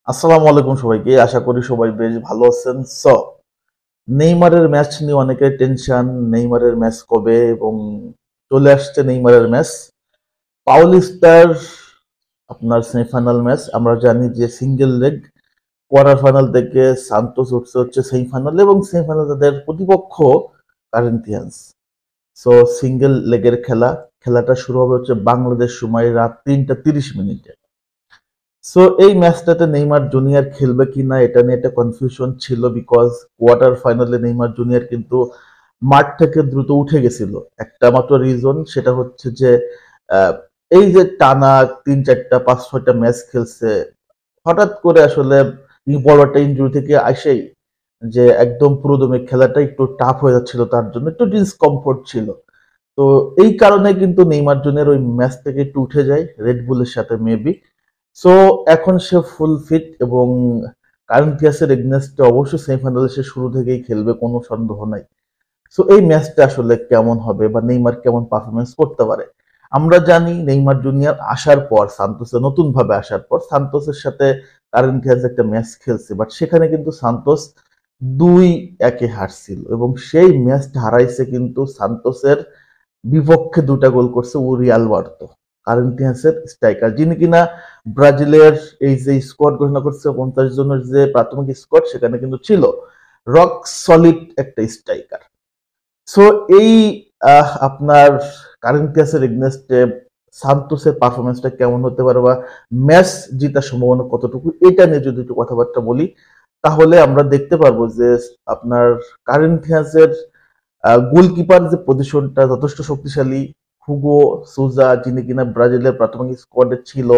আসসালামু আলাইকুম সবাইকে। আশা করি সবাই বেশ ভালো আছেন। নেইমারের ম্যাচ নিয়ে অনেকের টেনশন। নেইমারের ম্যাচ কবে? এবং চলে আসছে নেইমারের ম্যাচ। পাউলিস্তার আপনার সেমিফাইনাল ম্যাচ। আমরা জানি যে সিঙ্গেল লেগ কোয়ার্টার ফাইনাল থেকে সান্তোস উঠছে হচ্ছে সেমিফাইনাল, এবং সেমিফাইনাল তাদের প্রতিপক্ষ কারেন্থিয়ান্স। সিঙ্গেল লেগের খেলাটা শুরু হবে হচ্ছে বাংলাদেশ সময় রাত 3টা 30 মিনিটে। এই ম্যাচটাতে নেইমার জুনিয়র খেলবে কিনা এটা নিয়ে একটা কনফিউশন ছিল, বিকজ কোয়ার্টার ফাইনালে নেইমার জুনিয়র কিন্তু মাঠ থেকে দ্রুত উঠে গেছিল। একটা মাত্র রিজন, সেটা হচ্ছে যে আহ, এই যে টানা 3 4 5 6টা ম্যাচ খেলছে, হঠাৎ করে আসলে বড় একটা ইনজুরি থেকে আসেই যে একদম পুরোদমে খেলাটা একটু টাফ হয়ে যাচ্ছিল, তার জন্য একটু ডিসকমফোর্ট ছিল। তো এই কারণে কিন্তু নেইমার জুনিয়র ওই ম্যাচ থেকে একটু উঠে যায় রেড বুলের সাথে মেবি। সো এখন সে ফুল ফিট, এবং কারেন্থিয়াসের এগনেস্টে অবশ্যই সেমিফাইনালে সে শুরু থেকেই খেলবে, কোনো সন্দেহ নাই। এই ম্যাচটা আসলে কেমন হবে বা নেইমার কেমন পারফরমেন্স করতে পারে। আমরা জানি নেইমার জুনিয়র আসার পর সান্তোসে নতুন ভাবে আসার পর সান্তোসের সাথে কারেন্থিয়াস একটা ম্যাচ খেলছে, বাট সেখানে কিন্তু সান্তোস 2-1 হারছিল, এবং সেই ম্যাচটা হারাইছে কিন্তু সান্তোসের বিপক্ষে 2টা গোল করছে উরি আলবার্তো, কারেন্থিয়ান্সের স্ট্রাইকার, যিনি কিনা ব্রাজিলের এই যে স্কোয়াড ঘোষণা করছে 50 জনের যে প্রাথমিক স্কোয়াড, সেখানে কিন্তু ছিল রক সলিড একটা স্ট্রাইকার। সো এই আপনার কারেন্থিয়াসের এগনেস্টে সান্তোসের পারফরমেন্সটা কেমন হতে পারে বা ম্যাচ জিতার সম্ভাবনা কতটুকু, এটা নিয়ে যদি একটু কথাবার্তা বলি, তাহলে আমরা দেখতে পারবো যে আপনার কারেন্থিয়াসের গোলকিপার যে পজিশনটা যথেষ্ট শক্তিশালী। হুগো সুজা, যিনি কিনা ব্রাজিলের প্রাথমিক স্কোয়াডে ছিল।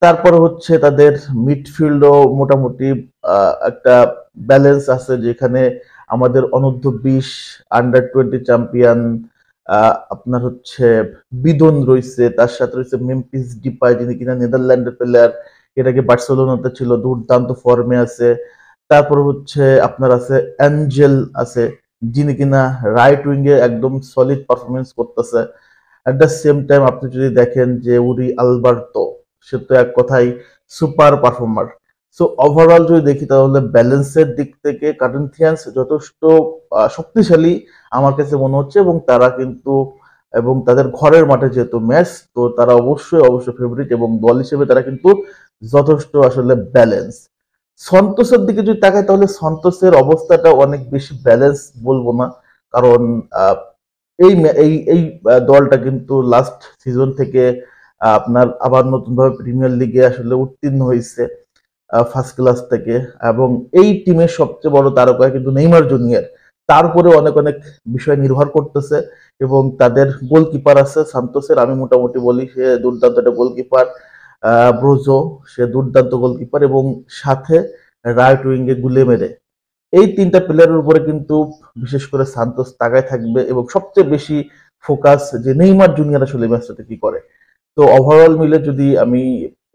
তারপরে হচ্ছে তাদের মিডফিল্ডও মোটামুটি একটা ব্যালেন্স আছে, যেখানে আমাদের অনূর্ধ্ব 20 আন্ডার 20 চ্যাম্পিয়ন আপনার হচ্ছে বিদন রয়েছে, তার সাথে রয়েছে মেম্ফিস ডিপাই, যিনি কিনা নেদারল্যান্ডের প্লেয়ার, এর আগে বার্সেলোনাতে ছিল, দুর্দান্ত ফর্মে আছে। তারপর হচ্ছে আপনার আছে অ্যাঞ্জেল আছে, যিনি কিনা রাইট উইঙ্গে একদম সলিড পারফরমেন্স করতেছে। অ্যাট দ্য সেম টাইম আপনি যদি দেখেন যে উরি আলবার্তো, সে তো এক কথায় সুপার পারফর্মার। ওভারঅল যদি দেখি তাহলে ব্যালেন্সের দিক থেকে কারেন্থিয়ান্স যথেষ্ট শক্তিশালী আমার কাছে মনে হচ্ছে, এবং তারা কিন্তু এবং তাদের ঘরের মাঠে যেহেতু ম্যাচ, তো তারা অবশ্যই ফেভারিট, এবং দল হিসেবে তারা কিন্তু যথেষ্ট আসলে ব্যালেন্স। সন্তোষের দিকে যদি তাকাই তাহলে সন্তোষের অবস্থাটা অনেক বেশি ব্যালেন্স বলবো না, কারণ আহ, এই এই এই দলটা কিন্তু লাস্ট সিজন থেকে আপনার আবার নতুনভাবে প্রিমিয়ার লিগে আসলে উত্তীর্ণ হয়েছে ফার্স্ট ক্লাস থেকে, এবং এই টিমের সবচেয়ে বড় তারকা কিন্তু নেইমার জুনিয়র। তারপরে অনেক অনেক বিষয় নির্ভর করতেছে, এবং তাদের গোলকিপার আছে সান্তোসের, আমি মোটামুটি বলি সে দুর্দান্ত একটা গোলকিপার। ব্রোজো, সে দুর্দান্ত গোলকিপার, এবং সাথে রাইট উইঙ্গে গুলেমেরে। এই 3টা প্লেয়ারের উপরে কিন্তু বিশেষ করে সান্তোস তাকায় থাকবে, এবং সবচেয়ে বেশি ফোকাস যে নেইমার জুনিয়র আসলে ম্যাচটাতে কি করে। ওভারঅল মিলে যদি আমি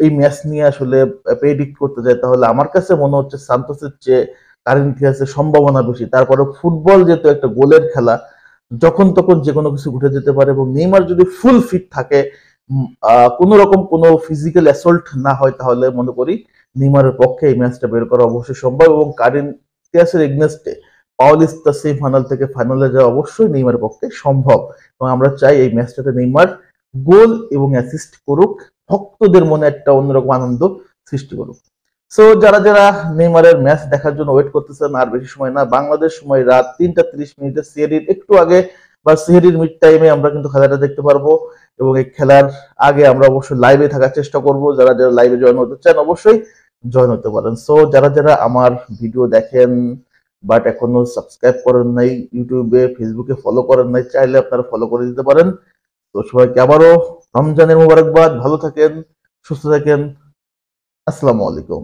এই ম্যাচ নিয়ে আসলে প্রেডিক্ট করতে যাই, তাহলে আমার কাছে মনে হচ্ছে সান্তোসের চেয়ে কারেন্থিয়াসের সম্ভাবনা বেশি। তারপরে ফুটবল যেহেতু একটা গোলের খেলা, যখন তখন যে কোনো কিছু ঘটে যেতে পারে, এবং নেইমার যদি ফুল ফিট থাকে, কোনো রকম কোনো ফিজিক্যাল অ্যাসল্ট না হয়, তাহলে মনে করি নেইমারের পক্ষে এই ম্যাচটা বের করা অবশ্যই সম্ভব, এবং কারেন্থিয়াসের এগনেস্টে পাওলিস্তা সেমিফাইনাল থেকে ফাইনালে যাওয়া অবশ্যই নেইমারের পক্ষে সম্ভব। এবং আমরা চাই এই ম্যাচটাতে নেইমার গোল এবং অ্যাসিস্ট করুক, ভক্তদের মনে একটা অন্যরকম আনন্দ সৃষ্টি করুক। যারা যারা নেইমারের ম্যাচ দেখার জন্য ওয়েট করতেছেন, আর বেশি সময় না, বাংলাদেশ সময় রাত 3টা 30 মিনিটে সিএডির একটু আগে বা সিএডির মিড টাইমে আমরা কিন্তু খেলাটা দেখতে পারবো, এবং এই খেলার আগে আমরা অবশ্যই লাইভে থাকার চেষ্টা করব। যারা যারা লাইভে জয়েন হতে চান অবশ্যই জয়েন হতে পারেন। যারা যারা আমার ভিডিও দেখেন বাট এখনো সাবস্ক্রাইব করেন নাই, ইউটিউবে ফেসবুকে ফলো করেন নাই, চাইলে আপনারা ফলো করে দিতে পারেন। সবাইকে আবারও রমজানের মোবারকবাদ। ভালো থাকেন, সুস্থ থাকেন। আসসালামু আলাইকুম।